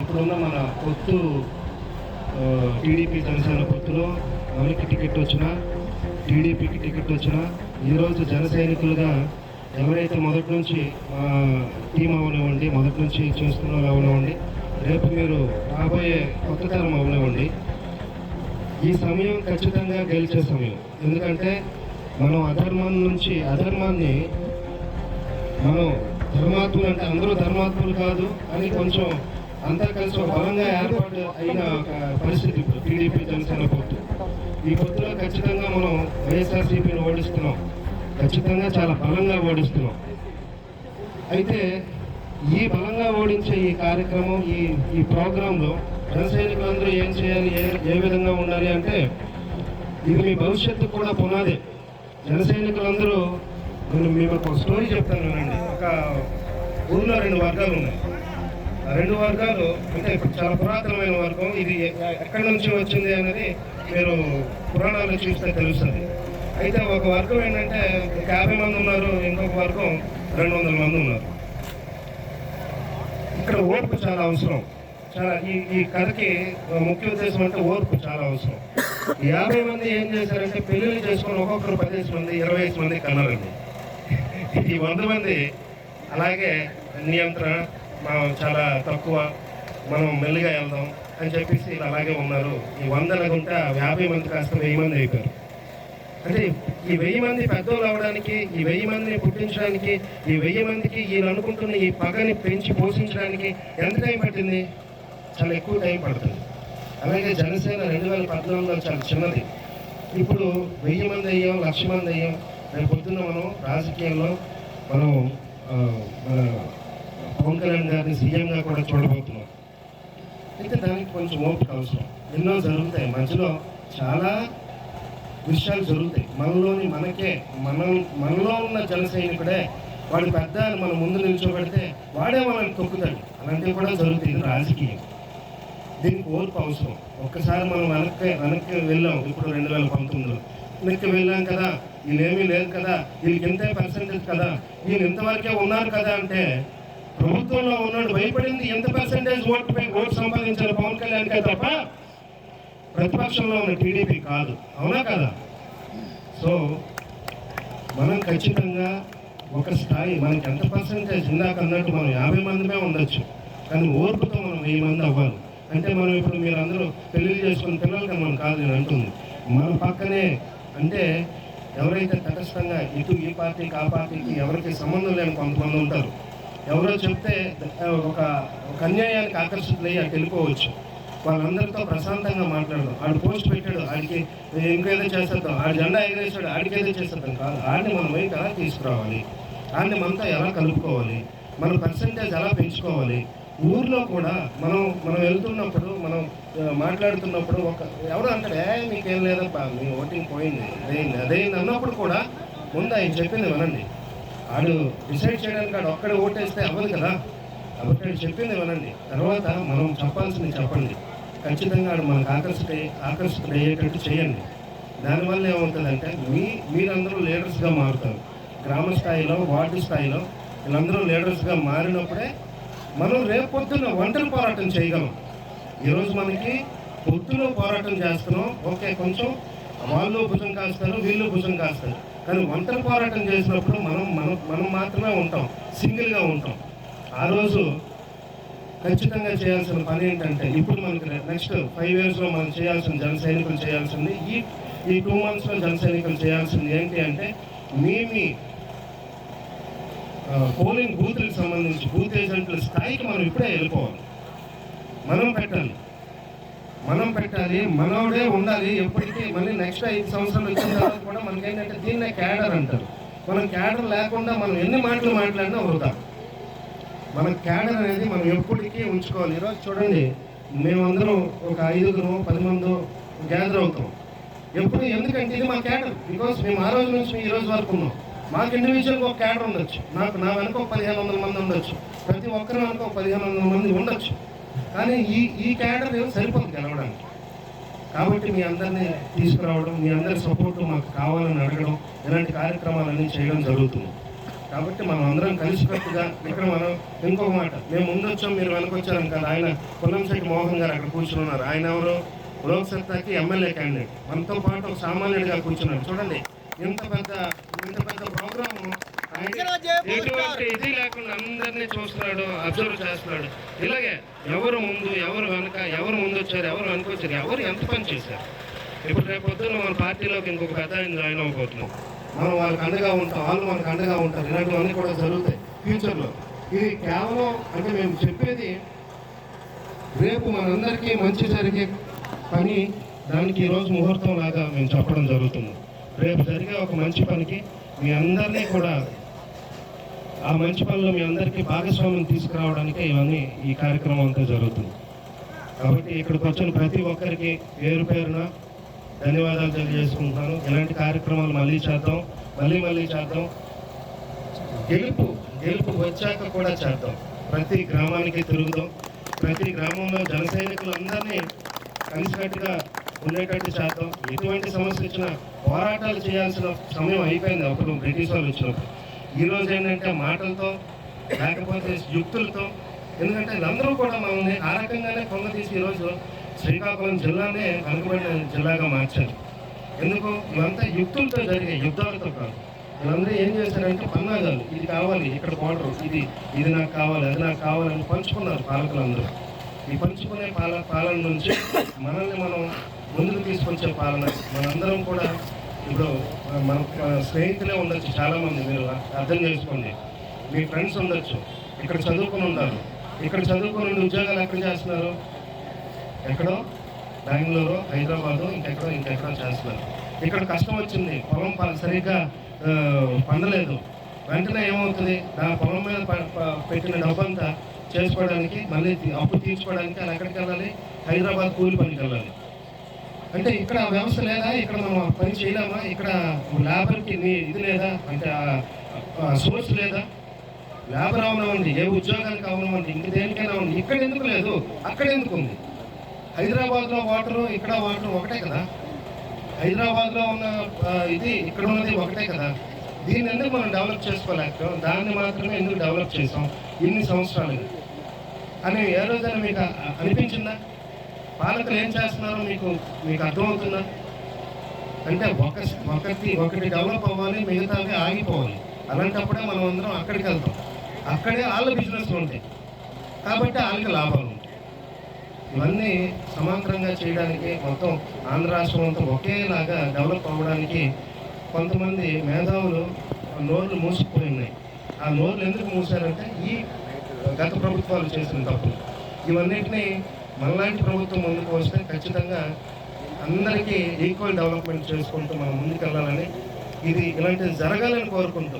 ఇప్పుడున్న మన పొత్తు టీడీపీ జనసేన పొత్తులో మనకి టికెట్ వచ్చినా టీడీపీకి టికెట్ వచ్చినా ఈరోజు జన సైనికులుగా ఎవరైతే మొదటి నుంచి టీం అవనివ్వండి, మొదటి నుంచి చేస్తున్న వాళ్ళు అవనివ్వండి, రేపు మీరు రాబోయే కొత్త తరం అవనివ్వండి, ఈ సమయం ఖచ్చితంగా గెలిచే సమయం. ఎందుకంటే మనం అధర్మాన్ని మనం ధర్మాత్ములు అంటే అందరూ ధర్మాత్ములు కాదు అని కొంచెం అంతా కలిసి ఒక బలంగా ఏర్పాటు అయిన ఒక పరిస్థితి ఇప్పుడు టీడీపీ జనసేన పొత్తు. ఈ పొత్తులో ఖచ్చితంగా మనం వైఎస్ఆర్సీపీని ఓడిస్తున్నాం, ఖచ్చితంగా చాలా బలంగా ఓడిస్తున్నాం. అయితే ఈ బలంగా ఓడించే ఈ కార్యక్రమం, ఈ ప్రోగ్రాంలో జన సైనికులందరూ ఏం చేయాలి, ఏ విధంగా ఉండాలి అంటే ఇది మీ భవిష్యత్తు కూడా పునాదే. జన సైనికులందరూ, నేను మీకు ఒక స్టోరీ చెప్తాను వినండి. ఒక ఊళ్ళో 2 వర్గాలు ఉన్నాయి. ఆ 2 వర్గాలు అంటే ఇప్పుడు చాలా పురాతనమైన వర్గం. ఇది ఎక్కడి నుంచి వచ్చింది అనేది మీరు పురాణాలు చూస్తే తెలుస్తుంది. అయితే ఒక వర్గం ఏంటంటే 50 మంది ఉన్నారు, ఇంకొక వర్గం 200 మంది ఉన్నారు. ఇక్కడ ఓర్పు చాలా అవసరం. చాలా ఈ కథకి ముఖ్య ఉద్దేశం అంటే ఓర్పు చాలా అవసరం. 50 మంది ఏం చేశారంటే పెళ్లిళ్ళు చేసుకొని ఒక్కొక్కరు 15 మంది 25 మంది కన్నారండి. ఈ 100 మంది అలాగే నియంత్రణ, మనం చాలా తక్కువ, మనం మెల్లిగా వెళ్దాం అని చెప్పేసి అలాగే ఉన్నారు. ఈ 100 అనుకుంటే 50 మంది కాస్త 1000 మంది అయిపోయారు. అంటే ఈ 1000 మంది పెద్దోళ్ళు అవడానికి, ఈ 1000 మందిని పుట్టించడానికి, ఈ 1000 మందికి ఈయన అనుకుంటున్న ఈ పగని పెంచి పోషించడానికి ఎంత టైం పట్టింది? చాలా ఎక్కువ టైం పడుతుంది. అలాగే జనసేన 2014లో చాలా చిన్నది. ఇప్పుడు 1000 మంది అయ్యాం, 1,00,000 మంది అయ్యాం. రేపు పొద్దున్న మనం రాజకీయాల్లో మనం మన పవన్ కళ్యాణ్ గారిని సీఎంగా కూడా చూడబోతున్నాం. అయితే దానికి కొంచెం ఓపిక అవసరం. ఎన్నో జరుగుతాయి, మధ్యలో చాలా విషయాలు జరుగుతాయి. మనలో ఉన్న జన సైనికుడే వాడి పెద్ద మన ముందు నిల్చోబెడితే వాడే మనల్ని తొక్కుతాడు. అలాంటివి కూడా జరుగుతాయి. ఇది రాజకీయం, దీనికి ఓర్పు అవసరం. ఒక్కసారి మనం వెనక్కి వెళ్ళాం. ఇప్పుడు 2019లో వెనక్కి వెళ్ళాం కదా, వీళ్ళేమీ లేదు కదా, వీళ్ళకి ఇంతే పర్సెంటేజ్ కదా, వీళ్ళు ఇంతవరకే ఉన్నారు కదా అంటే ప్రభుత్వంలో ఉన్నాడు భయపడింది ఎంత పర్సెంటేజ్ ఓటు సంపాదించారు పవన్ కళ్యాణ్కే తప్ప ప్రతిపక్షంలో ఉన్న టీడీపీ కాదు. అవునా కదా? సో మనం ఖచ్చితంగా ఒక స్థాయి, మనకి ఎంత పర్సెంటేజ్ ఇందాక అన్నట్టు మనం 50 మందిమే ఉండొచ్చు, కానీ ఓర్పుతో మనం 1000 మంది అవ్వాలి. అంటే మనం ఇప్పుడు మీరు అందరూ పెళ్లిళ్ళు చేసుకుని పిల్లలు కానీ మనం కాదు నేను అంటుంది. మన పక్కనే అంటే ఎవరైతే తటస్థంగా ఇటు ఈ పార్టీకి ఆ పార్టీకి ఎవరికి సంబంధం లేని కొంతమంది ఉంటారు. ఎవరో చెప్తే ఒక అన్యాయానికి ఆకర్షితులయ్యి అటు వెళ్ళిపోవచ్చు. వాళ్ళందరితో ప్రశాంతంగా మాట్లాడదాం. ఆడు పోస్ట్ పెట్టాడు, ఆడికి ఇంకేదో చేసేద్దాం, ఆడి జెండా ఎగరేసాడు, ఆడికేదో చేసేద్దాం కాదు. ఆడిని మనం వైపు ఎలా తీసుకురావాలి, ఆడిని మనతో ఎలా కలుపుకోవాలి, మన పర్సంటేజ్ ఎలా పెంచుకోవాలి. ఊర్లో కూడా మనం వెళ్తున్నప్పుడు, మనం మాట్లాడుతున్నప్పుడు ఎవరు అంటాడే మీకేం లేదబ్బా, మీ ఓటింగ్ పోయింది, అదేంది అన్నప్పుడు కూడా ముందు ఆయన చెప్పింది వినండి. ఆడు డిసైడ్ చేయడానికి ఆడు ఒక్కడే ఓటేస్తే అవ్వదు కదా, కాబట్టి ఆడు చెప్పింది వినండి. తర్వాత మనం చెప్పాల్సింది చెప్పండి. ఖచ్చితంగా ఆడు మనకు ఆకర్షితుడయ్యేటట్టు చేయండి. దానివల్ల ఏమవుతుందంటే మీరందరూ లీడర్స్గా మారుతారు. గ్రామ స్థాయిలో, వార్డు స్థాయిలో వీళ్ళందరూ లీడర్స్గా మారినప్పుడే మనం రేపు పొద్దున్న ఒంటరి పోరాటం చేయగలం. ఈరోజు మనకి పొద్దులో పోరాటం చేస్తున్నాం, ఓకే, కొంచెం వాళ్ళు భుజం కాస్తారు, వీళ్ళు భుజం కాస్తారు. కానీ ఒంటరి పోరాటం చేసినప్పుడు మనం మాత్రమే ఉంటాం, సింగిల్గా ఉంటాం. ఆ రోజు ఖచ్చితంగా చేయాల్సిన పని ఏంటంటే, ఇప్పుడు మనకి నెక్స్ట్ 5 yearsలో మనం చేయాల్సిన జన సైనికులు చేయాల్సింది, ఈ 2 monthsలో జన సైనికులు చేయాల్సింది ఏంటి అంటే, మీ పోలింగ్ బూత్లకు సంబంధించి బూత్ ఏజెంట్ల స్థాయికి మనం ఇప్పుడే వెళ్ళిపోవాలి. మనం పెట్టాలి, మనోడే ఉండాలి ఎప్పటికీ. మళ్ళీ నెక్స్ట్ 5 సంవత్సరాలు వచ్చిన తర్వాత కూడా మనకేంటంటే దీన్నే క్యాడర్ అంటారు. మనం క్యాడర్ లేకుండా మనం ఎన్ని మాటలు మాట్లాడినా వృధా. మన క్యాడర్ అనేది మనం ఎప్పటికీ ఉంచుకోవాలి. ఈరోజు చూడండి, మేమందరం ఒక 5 10 మంది గ్యాదర్ అవుతాం ఎప్పుడు. ఎందుకంటే ఇది మా క్యాడర్. బికాస్ మేము ఆ రోజు నుంచి ఈ రోజు వరకు ఉన్నాం. మాకు ఇండివిజువల్గా ఒక క్యాడర్ ఉండొచ్చు, నా వెనక 1500 మంది ఉండొచ్చు, ప్రతి ఒక్కరి వెనక 1500 మంది ఉండొచ్చు. కానీ ఈ క్యాడర్ సరిపోతుంది గెలవడానికి. కాబట్టి మీ అందరినీ తీసుకురావడం, మీ అందరి సపోర్టు మాకు కావాలని అడగడం, ఇలాంటి కార్యక్రమాలన్నీ చేయడం జరుగుతుంది. కాబట్టి మనం అందరం కలిసికట్టుగా ఇక్కడ మనం ఇంకొక మాట, మేము ముందు వచ్చాం మీరు వెనకొచ్చారని కదా. ఆయన పొన్నంశెట్టి మోహన్ గారు అక్కడ కూర్చుని ఉన్నారు. ఆయన ఎవరు లోక్సత్తాకి ఎమ్మెల్యే క్యాండిడేట్, మనతో పాటు ఒక సామాన్యుడిగా కూర్చున్నాడు. చూడండి ఇంత పెద్ద ప్రోగ్రాము ఎటువంటి ఇది లేకుండా అందరినీ చూస్తున్నాడు, అబ్జర్వ్ చేస్తున్నాడు. ఇలాగే ఎవరు ముందు ఎవరు వెనక, ఎవరు ముందు వచ్చారు ఎవరు వెనక వచ్చారు, ఎవరు ఎంత పని చేశారు. ఇప్పుడు రేపు పొద్దున్న మన పార్టీలోకి ఇంకొక పెద్ద ఆయన జాయిన్ అవ్వబోతున్నాం, మనం వాళ్ళకి అండగా ఉంటాం, వాళ్ళు మనకు అండగా ఉంటారు. ఇలాంటివన్నీ కూడా జరుగుతాయి ఫ్యూచర్లో. ఇది కేవలం అంటే మేము చెప్పేది రేపు మనందరికీ మంచి జరిగే పని, దానికి ఈరోజు ముహూర్తం లాగా మేము చెప్పడం జరుగుతుంది. రేపు జరిగే ఒక మంచి పనికి మీ అందరినీ కూడా ఆ మంచి పనులు మీ అందరికీ భాగస్వామ్యం తీసుకురావడానికి ఇవన్నీ ఈ కార్యక్రమం అంతా జరుగుతుంది. కాబట్టి ఇక్కడికి వచ్చిన ప్రతి ఒక్కరికి పేరు పేరున ధన్యవాదాలు తెలియజేసుకుంటున్నాను. ఇలాంటి కార్యక్రమాలు మళ్ళీ చేద్దాం. గెలుపు వచ్చాక కూడా చేద్దాం. ప్రతి గ్రామానికి తిరుగుదాం. ప్రతి గ్రామంలో జన సైనికులందరినీ కలిసికట్టుగా ఉండేటట్టు చేద్దాం. ఎటువంటి సమస్య వచ్చినా పోరాటాలు చేయాల్సిన సమయం అయిపోయింది అప్పుడు బ్రిటిష్ వాళ్ళు వచ్చినప్పుడు. ఈరోజు ఏంటంటే మాటలతో లేకపోతే యుక్తులతో, ఎందుకంటే వీళ్ళందరూ కూడా మనల్ని ఆ రకంగానే తీసి ఈరోజు శ్రీకాకుళం జిల్లానే వెనుకబడిన జిల్లాగా మార్చారు. ఎందుకు? ఇవంతా యుక్తులతో జరిగే యుద్ధాలతో కాదు. వీళ్ళందరూ ఏం చేశారంటే పన్నాగాలు, ఇది కావాలి, ఇక్కడ బోర్డర్, ఇది నాకు కావాలి, అది నాకు కావాలని పంచుకున్నారు పాలకులందరూ. ఈ పంచుకునే పాలన నుంచి మనల్ని మనం ముందుకు తీసుకొచ్చే పాలన. మనందరం కూడా ఇప్పుడు మన స్నేహితులే ఉండొచ్చు చాలామంది, మీరు అర్థం చేసుకోండి. మీ ఫ్రెండ్స్ ఉండొచ్చు, ఇక్కడ చదువుకుని ఉంటారు. ఇక్కడ చదువుకుని ఉద్యోగాలు ఎక్కడ చేస్తున్నారు? ఎక్కడో బెంగళూరు, హైదరాబాదు, ఇంకెక్కడో చేస్తున్నారు. ఇక్కడ కష్టం వచ్చింది, పొలం సరిగ్గా పండలేదు, వెంటనే ఏమవుతుంది? ఆ పొలం మీద పెట్టిన డబ్బంతా చేసుకోవడానికి, మళ్ళీ అప్పు తీర్చుకోవడానికి అలా ఎక్కడికి వెళ్ళాలి? హైదరాబాద్ కూలి పనికి వెళ్ళాలి. అంటే ఇక్కడ వ్యవస్థ లేదా? ఇక్కడ మనం పని చేయలేమా? ఇక్కడ లేబర్కి ఇది లేదా? అంటే సోర్స్ లేదా? లేబర్ అవనవండి, ఏ ఉద్యోగానికి అవనవండి, ఇంక దేనికైనా ఉంది. ఇక్కడ ఎందుకు లేదు? అక్కడ ఎందుకు ఉంది? హైదరాబాద్లో వాటరు, ఇక్కడ వాటర్ ఒకటే కదా. హైదరాబాద్లో ఉన్న ఇది ఇక్కడ ఉన్నది ఒకటే కదా. దీన్ని ఎందుకు మనం డెవలప్ చేసుకోలేకపోయాం? దాన్ని మాత్రమే ఎందుకు డెవలప్ చేసాం ఇన్ని సంవత్సరాలు అని ఏ రోజైనా మీకు అనిపించిందా? పాలకులు ఏం చేస్తున్నారో మీకు అర్థమవుతుందా? అంటే ఒకటి డెవలప్ అవ్వాలి, మిగతావి ఆగిపోవాలి. అలాంటప్పుడే మనం అందరం అక్కడికి వెళ్తాం. అక్కడే వాళ్ళ బిజినెస్లు ఉంటాయి కాబట్టి వాళ్ళకి లాభాలు ఉంటాయి. ఇవన్నీ సమాంతరంగా చేయడానికి, మొత్తం ఆంధ్ర రాష్ట్రం అంతా ఒకేలాగా డెవలప్ అవ్వడానికి కొంతమంది మేధావులు నోర్లు మూసుకుపోయి ఉన్నాయి. ఆ నోర్లు ఎందుకు మూసారంటే ఈ గత ప్రభుత్వాలు చేసిన తప్పులు. ఇవన్నిటినీ మనలాంటి ప్రభుత్వం ముందుకు వస్తే ఖచ్చితంగా అందరికీ ఈక్వల్ డెవలప్మెంట్ చేసుకుంటూ మనం ముందుకు వెళ్ళాలని, ఇలాంటిది జరగాలని కోరుకుంటూ